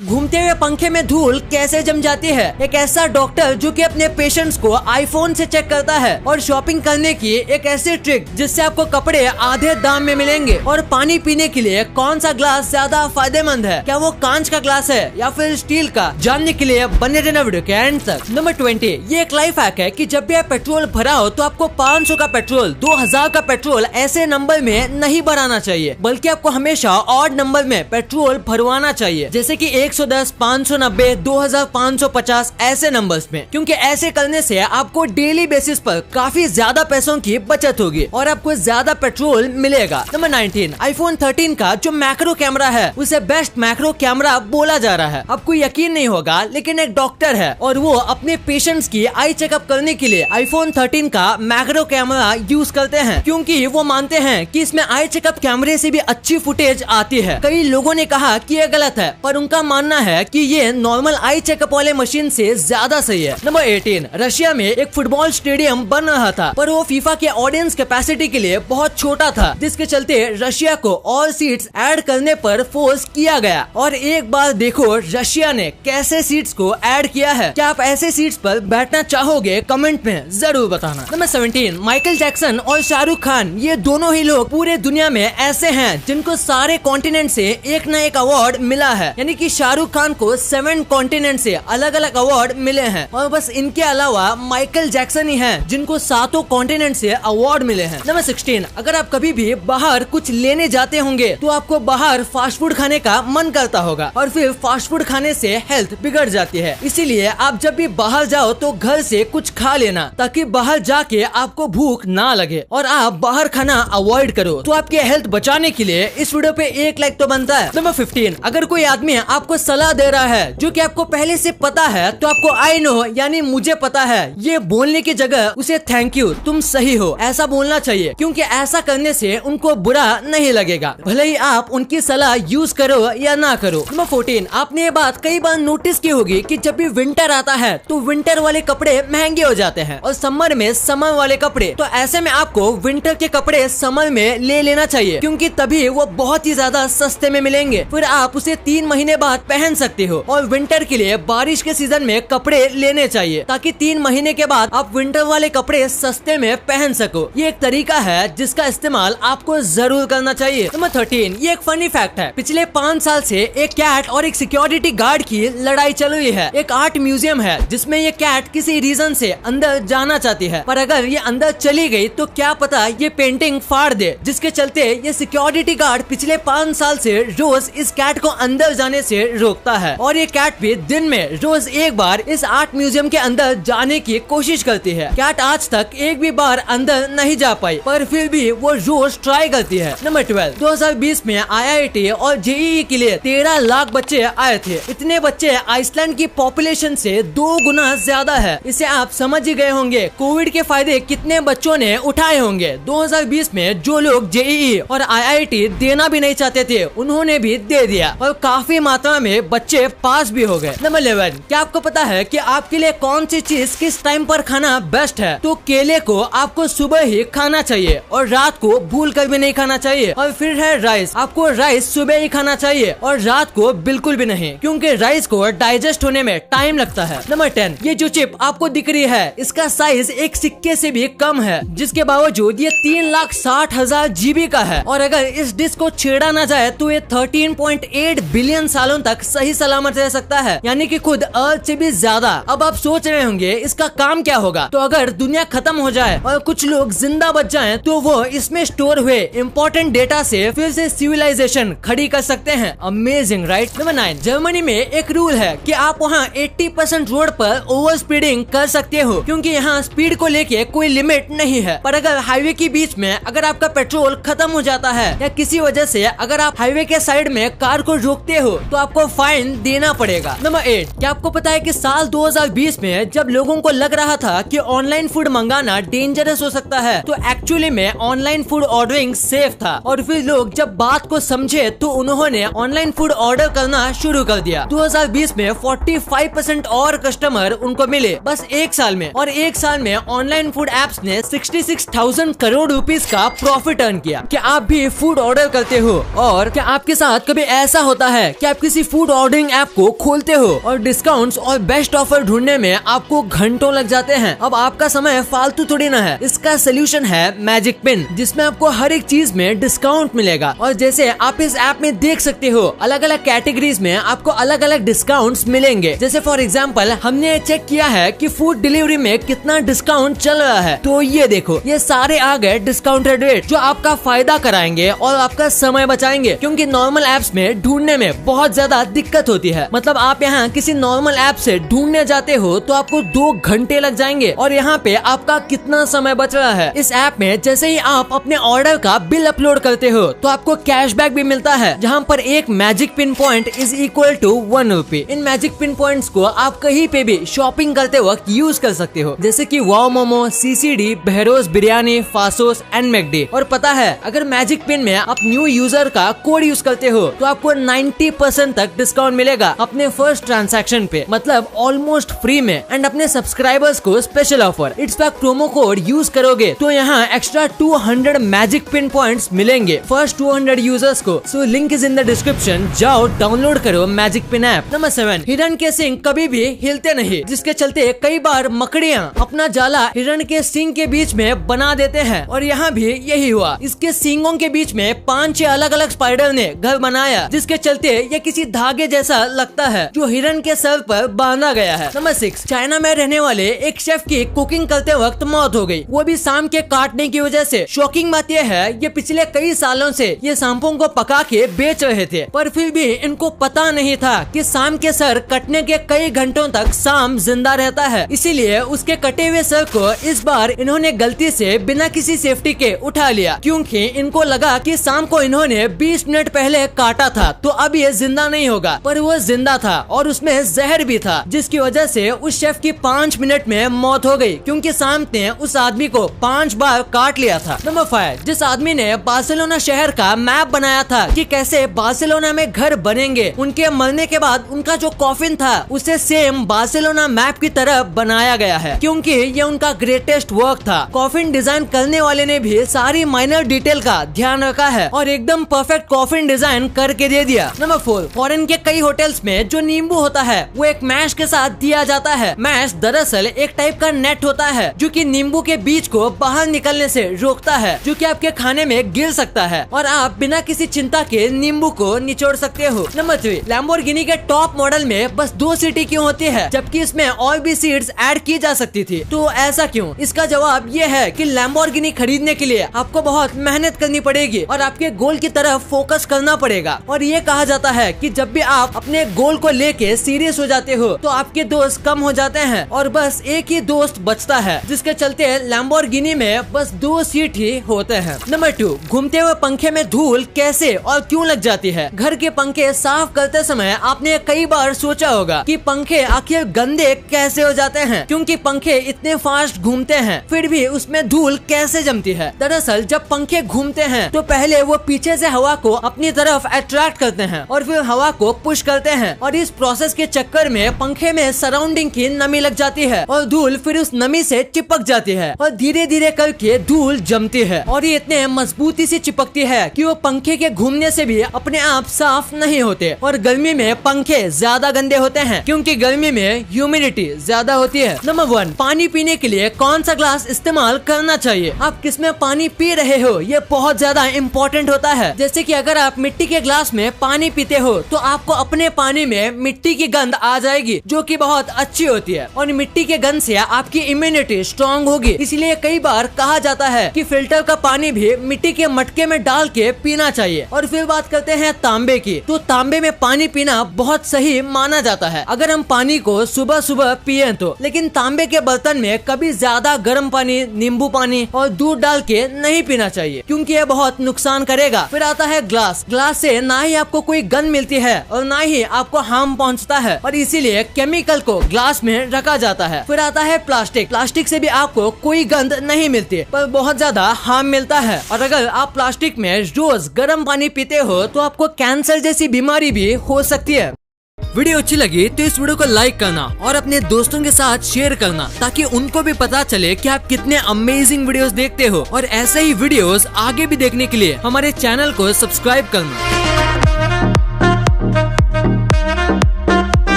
घूमते हुए पंखे में धूल कैसे जम जाती है। एक ऐसा डॉक्टर जो कि अपने पेशेंट्स को आईफोन से चेक करता है और शॉपिंग करने की एक ऐसी ट्रिक जिससे आपको कपड़े आधे दाम में मिलेंगे। और पानी पीने के लिए कौन सा ग्लास ज्यादा फायदेमंद है, क्या वो कांच का ग्लास है या फिर स्टील का, जानने के लिए बने रहना वीडियो के एंड तक। नंबर 20, ये एक लाइफ हैक है कि जब भी आप पेट्रोल भराओ तो आपको 500 का पेट्रोल, 2000 का पेट्रोल ऐसे नंबर में नहीं भराना चाहिए, बल्कि आपको हमेशा ऑड नंबर में पेट्रोल भरवाना चाहिए, जैसे कि 110, 590, 2550 ऐसे नंबर्स में, क्योंकि ऐसे करने से आपको डेली बेसिस पर काफी ज्यादा पैसों की बचत होगी और आपको ज्यादा पेट्रोल मिलेगा। नंबर 19, आईफोन 13 का जो मैक्रो कैमरा है उसे बेस्ट मैक्रो कैमरा बोला जा रहा है। आपको यकीन नहीं होगा, लेकिन एक डॉक्टर है और वो अपने पेशेंट्स की आई चेकअप करने के लिए आईफोन 13 का मैक्रो कैमरा यूज करते हैं, क्योंकि वो मानते हैं कि इसमें आई चेकअप कैमरे से भी अच्छी फुटेज आती है। कई लोगों ने कहा कि ये गलत है, पर उनका मानना है कि ये नॉर्मल आई चेकअप वाले मशीन से ज्यादा सही है। नंबर 18, रशिया में एक फुटबॉल स्टेडियम बन रहा था, पर वो फीफा के ऑडियंस कैपेसिटी के लिए बहुत छोटा था, जिसके चलते रशिया को और सीट्स ऐड करने पर फोर्स किया गया। और एक बार देखो रशिया ने कैसे सीट्स को ऐड किया है। क्या आप ऐसे सीट्स पर बैठना चाहोगे? कमेंट में जरूर बताना। नंबर 17, माइकल जैक्सन और शाहरुख खान, ये दोनों ही लोग पूरे दुनिया में ऐसे हैं जिनको सारे कॉन्टिनेंट से एक न एक अवार्ड मिला है, यानी कि शाहरुख खान को 7 कॉन्टिनेंट से अलग अलग अवार्ड मिले हैं। और बस इनके अलावा माइकल जैक्सन ही हैं जिनको 7 कॉन्टिनेंट से अवार्ड मिले हैं। नंबर 16, अगर आप कभी भी बाहर कुछ लेने जाते होंगे तो आपको बाहर फास्ट फूड खाने का मन करता होगा और फिर फास्ट फूड खाने से हेल्थ बिगड़ जाती है। इसीलिए आप जब भी बाहर जाओ तो घर से कुछ खा लेना, ताकि बाहर जाके आपको भूख ना लगे और आप बाहर खाना अवॉइड करो। तो आपके हेल्थ बचाने के लिए इस वीडियो पे 1 लाइक तो बनता है। नंबर 15, अगर कोई आदमी आपको सलाह दे रहा है जो कि आपको पहले से पता है, तो आपको आई नो यानी मुझे पता है ये बोलने की जगह उसे थैंक यू, तुम सही हो, ऐसा बोलना चाहिए, क्योंकि ऐसा करने से उनको बुरा नहीं लगेगा, भले ही आप उनकी सलाह यूज करो या ना करो। नंबर 14, आपने ये बात कई बार नोटिस की होगी कि जब भी विंटर आता है तो विंटर वाले कपड़े महंगे हो जाते हैं और समर में समर वाले कपड़े। तो ऐसे में आपको विंटर के कपड़े समर में ले लेना चाहिए, क्योंकि तभी वो बहुत ही ज्यादा सस्ते में मिलेंगे। फिर आप उसे 3 महीने बाद पहन सकते हो। और विंटर के लिए बारिश के सीजन में कपड़े लेने चाहिए, ताकि 3 महीने के बाद आप विंटर वाले कपड़े सस्ते में पहन सको। ये एक तरीका है जिसका इस्तेमाल आपको जरूर करना चाहिए। नंबर 13, ये एक फनी फैक्ट है। पिछले 5 साल से एक कैट और एक सिक्योरिटी गार्ड की लड़ाई चल रही है। एक आर्ट म्यूजियम है जिसमें ये कैट किसी रीजन से अंदर जाना चाहती है, पर अगर ये अंदर चली गई तो क्या पता ये पेंटिंग फाड़ दे, जिसके चलते ये सिक्योरिटी गार्ड पिछले 5 साल से रोज इस कैट को अंदर जाने से रोकता है। और ये कैट भी दिन में रोज एक बार इस आर्ट म्यूजियम के अंदर जाने की कोशिश करती है। कैट आज तक एक भी बार अंदर नहीं जा पाई, पर फिर भी वो रोज ट्राई करती है। नंबर 12, 2020 में IIT और JEE के लिए 13 लाख बच्चे आए थे। इतने बच्चे आइसलैंड की पॉपुलेशन से 2 गुना ज्यादा है। इसे आप समझ ही गए होंगे कोविड के फायदे कितने बच्चों ने उठाए होंगे। 2020 में जो लोग JEE और IIT देना भी नहीं चाहते थे, उन्होंने भी दे दिया और काफी मात्रा में बच्चे पास भी हो गए। नंबर 11, क्या आपको पता है कि आपके लिए कौन सी चीज किस टाइम पर खाना बेस्ट है? तो केले को आपको सुबह ही खाना चाहिए और रात को भूल कर भी नहीं खाना चाहिए। और फिर है राइस, आपको राइस सुबह ही खाना चाहिए और रात को बिल्कुल भी नहीं, क्योंकि राइस को डाइजेस्ट होने में टाइम लगता है। नंबर 10, ये जो चिप आपको दिख रही है इसका साइज एक सिक्के से भी कम है, जिसके बावजूद ये 3,60,000 GB का है। और अगर इस डिस्क को छेड़ा ना जाए तो ये 13.8 बिलियन सालों तक सही सलामत रह सकता है, यानी कि खुद अर्थ से भी ज्यादा। अब आप सोच रहे होंगे इसका काम क्या होगा? तो अगर दुनिया खत्म हो जाए और कुछ लोग जिंदा बच जाएं, तो वो इसमें स्टोर हुए इम्पोर्टेंट डेटा से फिर से सिविलाइजेशन खड़ी कर सकते हैं। Amazing, right? नंबर 9, जर्मनी में एक रूल है कि आप वहाँ 80% रोड पर ओवर स्पीडिंग कर सकते हो, क्योंकि यहाँ स्पीड को लेके कोई लिमिट नहीं है। पर अगर हाईवे के बीच में अगर आपका पेट्रोल खत्म हो जाता है या किसी वजह से अगर आप हाईवे के साइड में कार को रोकते हो तो आपको फाइन देना पड़ेगा। नंबर 8, क्या आपको पता है कि साल 2020 में जब लोगों को लग रहा था कि ऑनलाइन फूड मंगाना डेंजरस हो सकता है, तो एक्चुअली में ऑनलाइन फूड ऑर्डरिंग सेफ था। और फिर लोग जब बात को समझे तो उन्होंने ऑनलाइन फूड ऑर्डर करना शुरू कर दिया। 2020 में 45% और कस्टमर उनको मिले बस 1 साल में। और 1 साल में ऑनलाइन फूड एप्स ने 66,000 करोड़ रुपीस का प्रॉफिट अर्न किया। क्या आप भी फूड ऑर्डर करते हो? और क्या आपके साथ कभी ऐसा होता है कि आप किसी फूड ऑर्डरिंग ऐप को खोलते हो और डिस्काउंट्स और बेस्ट ऑफर ढूंढने में आपको घंटों लग जाते हैं। अब आपका समय फालतू थोड़ी ना है। इसका सोल्यूशन है मैजिक पिन, जिसमें आपको हर एक चीज में डिस्काउंट मिलेगा। और जैसे आप इस ऐप में देख सकते हो, अलग अलग कैटेगरीज में आपको अलग अलग डिस्काउंट्स मिलेंगे। जैसे फॉर एग्जांपल हमने चेक किया है कि फूड डिलीवरी में कितना डिस्काउंट चल रहा है, तो ये देखो ये सारे आ गए डिस्काउंटेड रेट जो आपका फायदा कराएंगे और आपका समय बचाएंगे। क्योंकि नॉर्मल एप्स में ढूंढने में बहुत ज्यादा दिक्कत होती है। मतलब आप यहाँ किसी नॉर्मल ऐप से ढूंढने जाते हो तो आपको 2 घंटे लग जाएंगे और यहाँ पे आपका कितना समय बच रहा है। इस ऐप में जैसे ही आप अपने ऑर्डर का बिल अपलोड करते हो तो आपको कैशबैक भी मिलता है, जहाँ पर एक magic pin point is equal to 1 rupee. इन मैजिक पिन पॉइंट्स को आप कहीं पे भी शॉपिंग करते वक्त यूज कर सकते हो, जैसे कि wow momo, CCD, Behroz biryani, Faasos and McD. और पता है, अगर मैजिक पिन में आप न्यू यूजर का कोड यूज करते हो तो आपको 90% तक डिस्काउंट मिलेगा अपने फर्स्ट ट्रांजैक्शन पे, मतलब ऑलमोस्ट फ्री में। एंड अपने सब्सक्राइबर्स को special offer, it's back promo code use करोगे तो यहाँ एक्स्ट्रा 200 मैजिक पिन पॉइंट्स मिलेंगे फर्स्ट 200 यूजर्स को। So link is in the description, जाओ डाउनलोड करो मैजिक पिन ऐप। नंबर 7, हिरन के सींग कभी भी हिलते नहीं, जिसके चलते कई बार मकड़ियाँ अपना जाला हिरन के सींग के बीच में बना देते हैं। और यहाँ भी यही हुआ, इसके सींगों के बीच में 5-6 अलग अलग स्पाइडर ने घर बनाया, जिसके चलते ये किसी धागे जैसा लगता है जो हिरन के सर पर बांधा गया है। नंबर 6, चाइना में रहने वाले एक शेफ की कुकिंग करते वक्त मौत हो गई, वो भी सांप के काटने की वजह से। शॉकिंग बात यह है, ये पिछले कई सालों से ये सांपों को पका के बेच रहे थे, पर फिर भी इनको पता नहीं था कि सांप के सर कटने के कई घंटों तक सांप जिंदा रहता है। इसीलिए उसके कटे हुए सर को इस बार इन्होंने गलती से बिना किसी सेफ्टी के उठा लिया, क्योंकि इनको लगा कि सांप को इन्होंने 20 मिनट पहले काटा था तो अब ये जिंदा नहीं होगा, पर वो जिंदा था और उसमें जहर भी था, जिसकी वजह से उस शेफ की 5 मिनट में मौत हो गई, क्योंकि सांप ने उस आदमी को 5 बार काट लिया था। नंबर 5, जिस आदमी ने बार्सिलोना शहर का मैप बनाया था कि कैसे बार्सिलोना में घर बनेंगे, उनके मरने के बाद उनका जो कॉफिन था उसे सेम बार्सिलोना मैप की तरह बनाया गया है, क्योंकि ये उनका ग्रेटेस्ट वर्क था। कॉफिन डिजाइन करने वाले ने भी सारी माइनर डिटेल का ध्यान रखा है और एकदम परफेक्ट कॉफिन डिजाइन करके दे दिया। नंबर 4, फॉरेन के कई होटल्स में जो नींबू होता है वो एक मैश के साथ दिया जाता है। मैश दरअसल एक टाइप का नेट होता है जो कि नींबू के बीज को बाहर निकलने से रोकता है, जो कि आपके खाने में गिर सकता है और आप बिना किसी चिंता के नींबू को निचोड़ सकते हो। नंबर 3, लैम्बोर्गिनी के टॉप मॉडल में बस 2 सीटें क्यों होती है, जबकि इसमें और भी सीट्स ऐड की जा सकती थी? तो ऐसा क्यों? इसका जवाब ये है कि लैम्बोर्गिनी खरीदने के लिए आपको बहुत मेहनत करनी पड़ेगी और आपके गोल की तरफ फोकस करना पड़ेगा। और ये कहा जाता है कि जब भी आप अपने गोल को लेके सीरियस हो जाते हो तो आपके दोस्त कम हो जाते हैं और बस एक ही दोस्त बचता है, जिसके चलते लैम्बोर्गिनी में बस 2 सीट ही होते हैं। नंबर 2, घूमते हुए पंखे में धूल कैसे और क्यों लग जाती है? घर के पंखे साफ करते समय आपने कई बार सोचा होगा कि पंखे आखिर गंदे कैसे हो जाते हैं, क्योंकि पंखे इतने फास्ट घूमते हैं फिर भी उसमें धूल कैसे जमती है? दरअसल जब पंखे घूमते हैं तो पहले वो पीछे से हवा को अपनी तरफ अट्रैक्ट करते हैं और फिर हवा को पुश करते हैं, और इस प्रोसेस के चक्कर में पंखे में सराउंडिंग की नमी लग जाती है और धूल फिर उस नमी से चिपक जाती है और धीरे धीरे करके धूल जमती है और ये इतने मजबूती से चिपकती है कि वो पंखे के घूमने से भी अपने आप साफ नहीं होते। और गर्मी में पंखे ज्यादा गंदे होते हैं क्योंकि गर्मी में ह्यूमिडिटी ज्यादा होती है। नंबर 1, पानी पीने के लिए कौन सा ग्लास इस्तेमाल करना चाहिए? आप किसमें पानी पी रहे हो ये बहुत ज्यादा इम्पोर्टेंट होता है। जैसे कि अगर आप मिट्टी के ग्लास में पानी पीते हो तो आपको अपने पानी में मिट्टी की गंध आ जाएगी, जो कि बहुत अच्छी होती है और मिट्टी के गंध से आपकी इम्यूनिटी स्ट्रॉन्ग होगी। इसलिए कई बार कहा जाता है कि फिल्टर का पानी भी मिट्टी के मटके में डाल के पीना चाहिए। और फिर बात करते हैं तांबे की, तो तांबे में पानी पीना बहुत सही माना जाता है अगर हम पानी को सुबह सुबह पिए तो। लेकिन तांबे के बर्तन में कभी ज्यादा गर्म पानी, नींबू पानी और दूध डाल के नहीं पीना चाहिए, क्योंकि यह बहुत नुकसान करेगा। फिर आता है ग्लास। ग्लास से ना ही आपको कोई गंध मिलती है और ना ही आपको हार्म पहुंचता है और इसीलिए केमिकल को ग्लास में रखा जाता है। फिर आता है प्लास्टिक। प्लास्टिक से भी आपको कोई गंध नहीं मिलती पर बहुत ज्यादा हार्म मिलता है, और अगर आप प्लास्टिक में रोज गर्म पानी पीते हो तो आपको कैंसर जैसी बीमारी भी हो सकती है। वीडियो अच्छी लगी तो इस वीडियो को लाइक करना और अपने दोस्तों के साथ शेयर करना, ताकि उनको भी पता चले कि आप कितने अमेजिंग वीडियोस देखते हो। और ऐसे ही वीडियोस आगे भी देखने के लिए हमारे चैनल को सब्सक्राइब करना।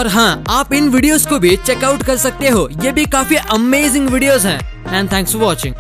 और हाँ, आप इन वीडियोस को भी चेकआउट कर सकते हो, ये भी काफी अमेजिंग वीडियोस हैं। And thanks for watching.